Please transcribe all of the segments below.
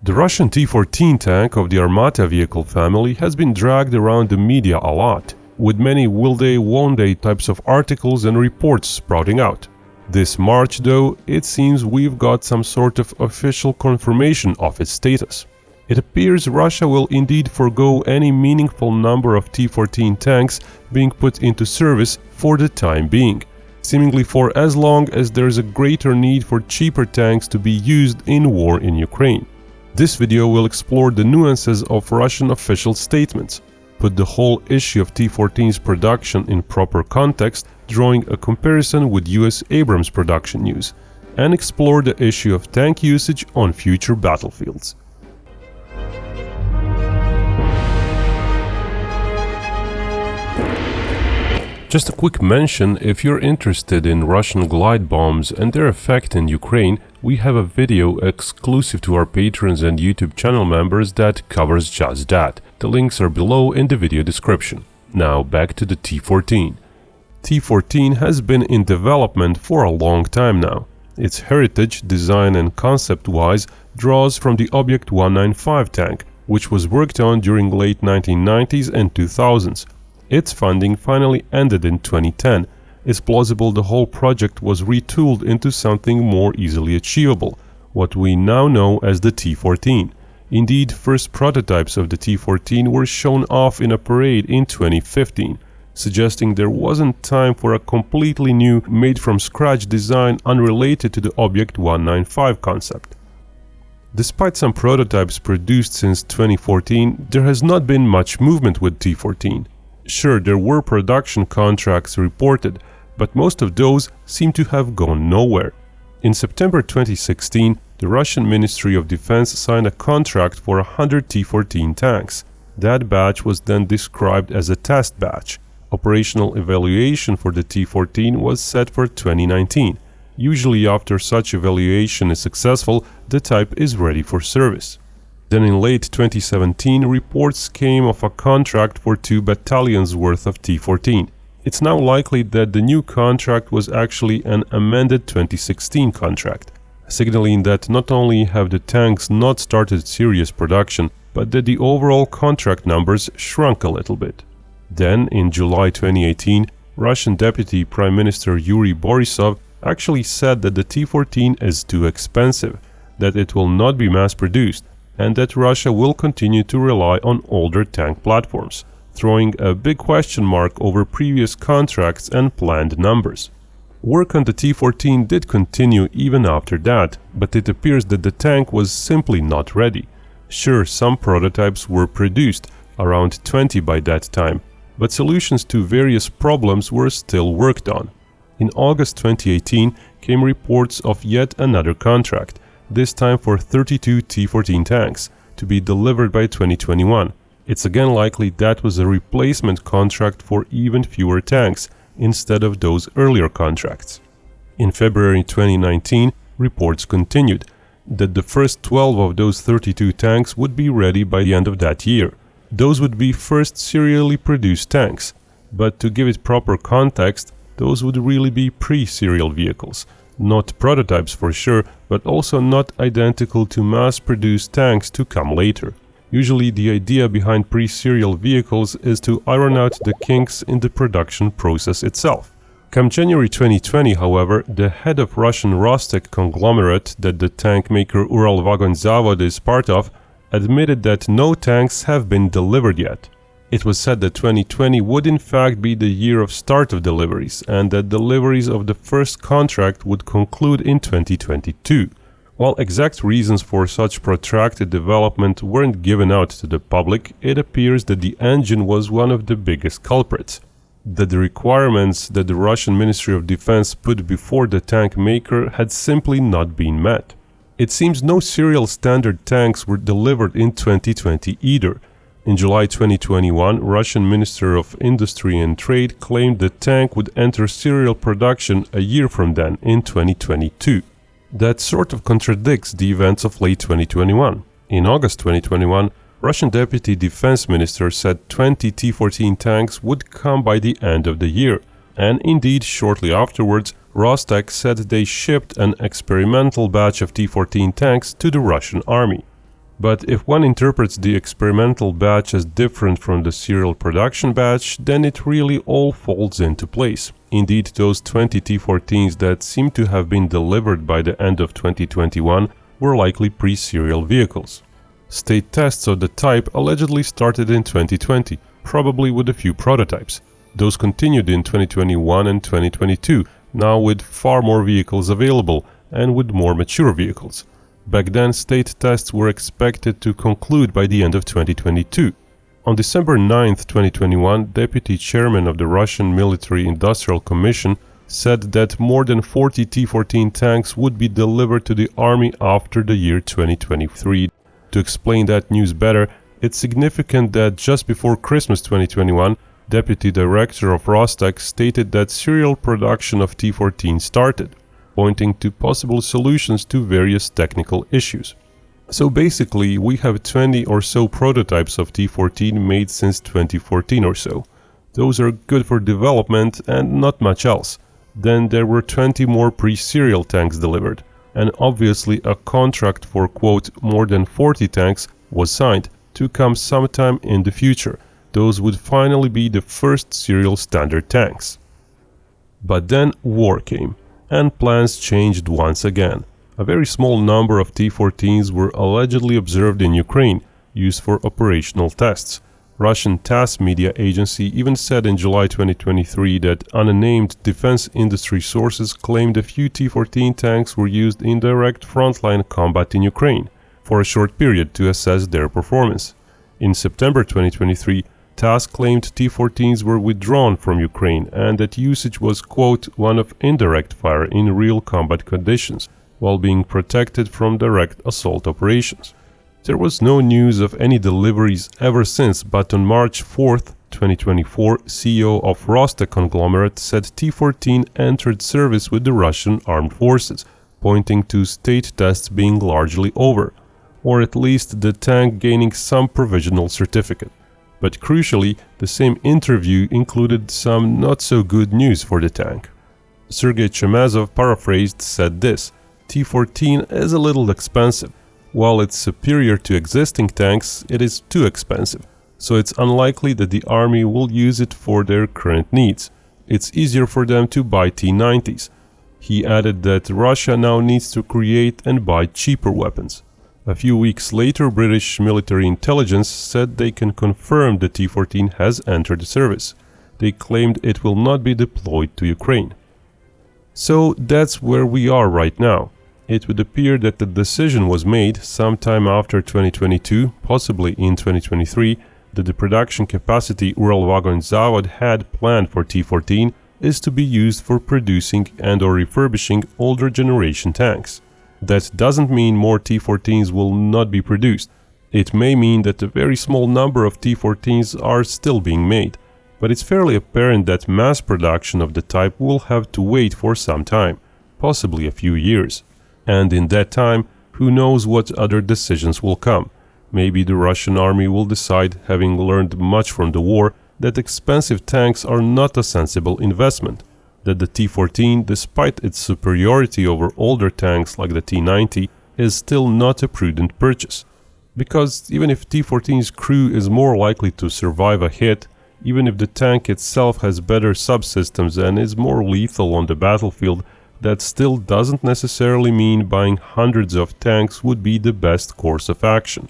The Russian T-14 tank of the Armata vehicle family has been dragged around the media a lot, with many will they, won't they types of articles and reports sprouting out. This March, though, it seems we've got some sort of official confirmation of its status. It appears Russia will indeed forego any meaningful number of T-14 tanks being put into service for the time being, seemingly for as long as there is a greater need for cheaper tanks to be used in war in Ukraine. This video will explore the nuances of Russian official statements, put the whole issue of T-14's production in proper context, drawing a comparison with US Abrams production news, and explore the issue of tank usage on future battlefields. Just a quick mention, if you're interested in Russian glide bombs and their effect in Ukraine, we have a video exclusive to our patrons and YouTube channel members that covers just that. The links are below in the video description. Now back to the T-14. T-14 has been in development for a long time now. Its heritage, design and concept-wise draws from the Object 195 tank, which was worked on during late 1990s and 2000s. Its funding finally ended in 2010. It's plausible the whole project was retooled into something more easily achievable, what we now know as the T-14. Indeed, first prototypes of the T-14 were shown off in a parade in 2015, suggesting there wasn't time for a completely new, made-from-scratch design unrelated to the Object 195 concept. Despite some prototypes produced since 2014, there has not been much movement with T-14. Sure, there were production contracts reported, but most of those seem to have gone nowhere. In September 2016, the Russian Ministry of Defense signed a contract for 100 T-14 tanks. That batch was then described as a test batch. Operational evaluation for the T-14 was set for 2019. Usually after such evaluation is successful, the type is ready for service. Then in late 2017, reports came of a contract for 2 battalions worth of T-14. It's now likely that the new contract was actually an amended 2016 contract, signaling that not only have the tanks not started serious production, but that the overall contract numbers shrunk a little bit. Then, in July 2018, Russian Deputy Prime Minister Yuri Borisov actually said that the T-14 is too expensive, that it will not be mass-produced, and that Russia will continue to rely on older tank platforms, throwing a big question mark over previous contracts and planned numbers. Work on the T-14 did continue even after that, but it appears that the tank was simply not ready. Sure, some prototypes were produced, around 20 by that time, but solutions to various problems were still worked on. In August 2018 came reports of yet another contract, this time for 32 T-14 tanks, to be delivered by 2021. It's again likely that was a replacement contract for even fewer tanks, instead of those earlier contracts. In February 2019, reports continued that the first 12 of those 32 tanks would be ready by the end of that year. Those would be first serially produced tanks, but to give it proper context, those would really be pre-serial vehicles. Not prototypes for sure, but also not identical to mass-produced tanks to come later. Usually the idea behind pre-serial vehicles is to iron out the kinks in the production process itself. Come January 2020, however, the head of Russian Rostec conglomerate that the tank maker Uralvagonzavod is part of admitted that no tanks have been delivered yet. It was said that 2020 would in fact be the year of start of deliveries, and that deliveries of the first contract would conclude in 2022. While exact reasons for such protracted development weren't given out to the public, it appears that the engine was one of the biggest culprits. That the requirements that the Russian Ministry of Defense put before the tank maker had simply not been met. It seems no serial standard tanks were delivered in 2020 either. In July 2021, Russian Minister of Industry and Trade claimed the tank would enter serial production a year from then, in 2022. That sort of contradicts the events of late 2021. In August 2021, Russian Deputy Defense Minister said 20 T-14 tanks would come by the end of the year, and indeed shortly afterwards, Rostec said they shipped an experimental batch of T-14 tanks to the Russian army. But if one interprets the experimental batch as different from the serial production batch, then it really all falls into place. Indeed, those 20 T-14s that seem to have been delivered by the end of 2021 were likely pre-serial vehicles. State tests of the type allegedly started in 2020, probably with a few prototypes. Those continued in 2021 and 2022, now with far more vehicles available and with more mature vehicles. Back then, state tests were expected to conclude by the end of 2022. On December 9, 2021, Deputy Chairman of the Russian Military Industrial Commission said that more than 40 T-14 tanks would be delivered to the army after the year 2023. To explain that news better, it's significant that just before Christmas 2021, Deputy Director of Rostec stated that serial production of T-14 started, pointing to possible solutions to various technical issues. So basically, we have 20 or so prototypes of T-14 made since 2014 or so. Those are good for development and not much else. Then there were 20 more pre-serial tanks delivered, and obviously a contract for quote more than 40 tanks was signed to come sometime in the future. Those would finally be the first serial standard tanks. But then war came, and plans changed once again. A very small number of T-14s were allegedly observed in Ukraine, used for operational tests. Russian TASS media agency even said in July 2023 that unnamed defense industry sources claimed a few T-14 tanks were used in direct frontline combat in Ukraine for a short period to assess their performance. In September 2023, TASS claimed T-14s were withdrawn from Ukraine and that usage was, quote, one of indirect fire in real combat conditions, while being protected from direct assault operations. There was no news of any deliveries ever since, but on March 4, 2024, CEO of Rostec conglomerate said T-14 entered service with the Russian armed forces, pointing to state tests being largely over, or at least the tank gaining some provisional certificate. But crucially, the same interview included some not-so-good news for the tank. Sergei Chemezov, paraphrased, said this: T-14 is a little expensive. While it's superior to existing tanks, it is too expensive, so it's unlikely that the army will use it for their current needs. It's easier for them to buy T-90s. He added that Russia now needs to create and buy cheaper weapons. A few weeks later, British military intelligence said they can confirm the T-14 has entered service. They claimed it will not be deployed to Ukraine. So that's where we are right now. It would appear that the decision was made sometime after 2022, possibly in 2023, that the production capacity Uralvagon had planned for T-14 is to be used for producing and/or refurbishing older generation tanks. That doesn't mean more T-14s will not be produced. It may mean that a very small number of T-14s are still being made, but it's fairly apparent that mass production of the type will have to wait for some time, possibly a few years. And in that time, who knows what other decisions will come. Maybe the Russian army will decide, having learned much from the war, that expensive tanks are not a sensible investment, that the T-14, despite its superiority over older tanks like the T-90, is still not a prudent purchase. Because even if T-14's crew is more likely to survive a hit, even if the tank itself has better subsystems and is more lethal on the battlefield, that still doesn't necessarily mean buying hundreds of tanks would be the best course of action.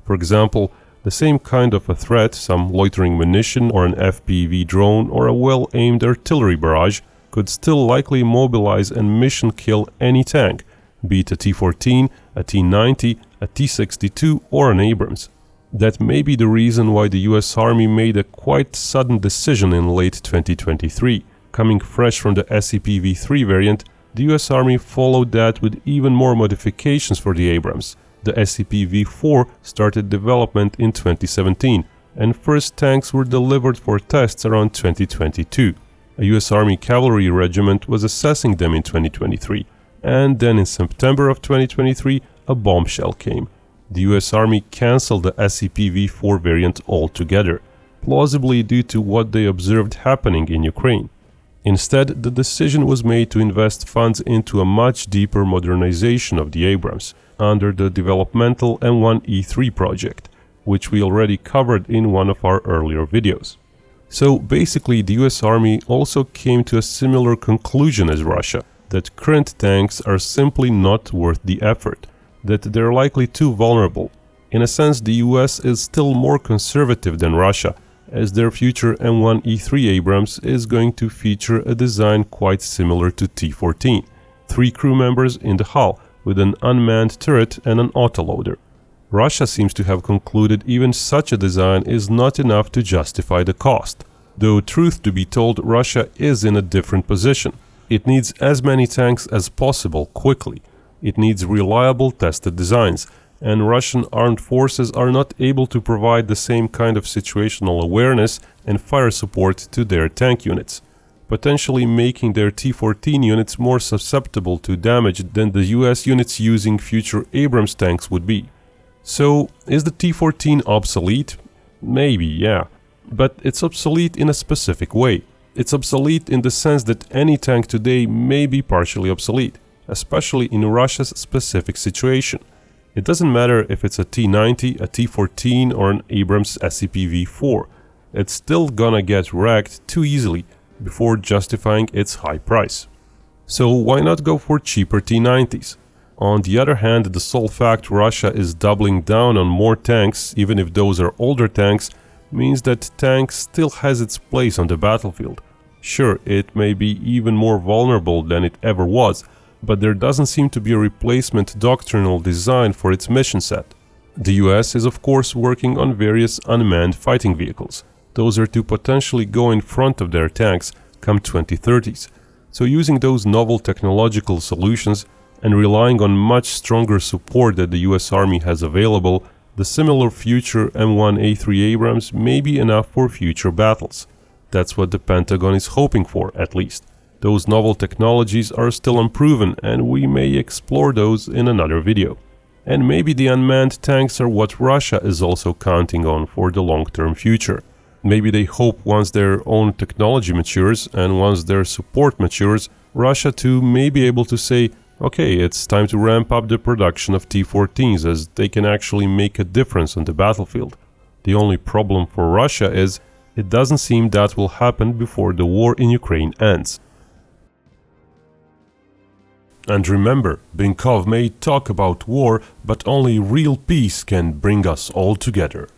For example, the same kind of a threat, some loitering munition or an FPV drone or a well-aimed artillery barrage, could still likely mobilize and mission kill any tank, be it a T-14, a T-90, a T-62 or an Abrams. That may be the reason why the US Army made a quite sudden decision in late 2023. Coming fresh from the SCP-V3 variant, the US Army followed that with even more modifications for the Abrams. The SCP-V4 started development in 2017, and first tanks were delivered for tests around 2022. A US Army cavalry regiment was assessing them in 2023, and then in September of 2023, a bombshell came. The US Army cancelled the SCP-V4 variant altogether, plausibly due to what they observed happening in Ukraine. Instead, the decision was made to invest funds into a much deeper modernization of the Abrams, under the developmental M1E3 project, which we already covered in one of our earlier videos. So basically, the US Army also came to a similar conclusion as Russia, that current tanks are simply not worth the effort, that they're likely too vulnerable. In a sense, the US is still more conservative than Russia, as their future M1E3 Abrams is going to feature a design quite similar to T-14. 3 crew members in the hull, with an unmanned turret and an autoloader. Russia seems to have concluded even such a design is not enough to justify the cost. Though truth to be told, Russia is in a different position. It needs as many tanks as possible quickly. It needs reliable, tested designs, and Russian armed forces are not able to provide the same kind of situational awareness and fire support to their tank units, potentially making their T-14 units more susceptible to damage than the US units using future Abrams tanks would be. So, is the T-14 obsolete? Maybe, yeah. But it's obsolete in a specific way. It's obsolete in the sense that any tank today may be partially obsolete, especially in Russia's specific situation. It doesn't matter if it's a T-90, a T-14 or an Abrams SCP-V4. It's still gonna get wrecked too easily before justifying its high price. So why not go for cheaper T-90s? On the other hand, the sole fact Russia is doubling down on more tanks, even if those are older tanks, means that tank still has its place on the battlefield. Sure, it may be even more vulnerable than it ever was, but there doesn't seem to be a replacement doctrinal design for its mission set. The US is of course working on various unmanned fighting vehicles. Those are to potentially go in front of their tanks come 2030s. So using those novel technological solutions and relying on much stronger support that the US Army has available, the similar future M1A3 Abrams may be enough for future battles. That's what the Pentagon is hoping for, at least. Those novel technologies are still unproven, and we may explore those in another video. And maybe the unmanned tanks are what Russia is also counting on for the long-term future. Maybe they hope once their own technology matures and once their support matures, Russia too may be able to say, okay, it's time to ramp up the production of T-14s as they can actually make a difference on the battlefield. The only problem for Russia is it doesn't seem that will happen before the war in Ukraine ends. And remember, Binkov may talk about war, but only real peace can bring us all together.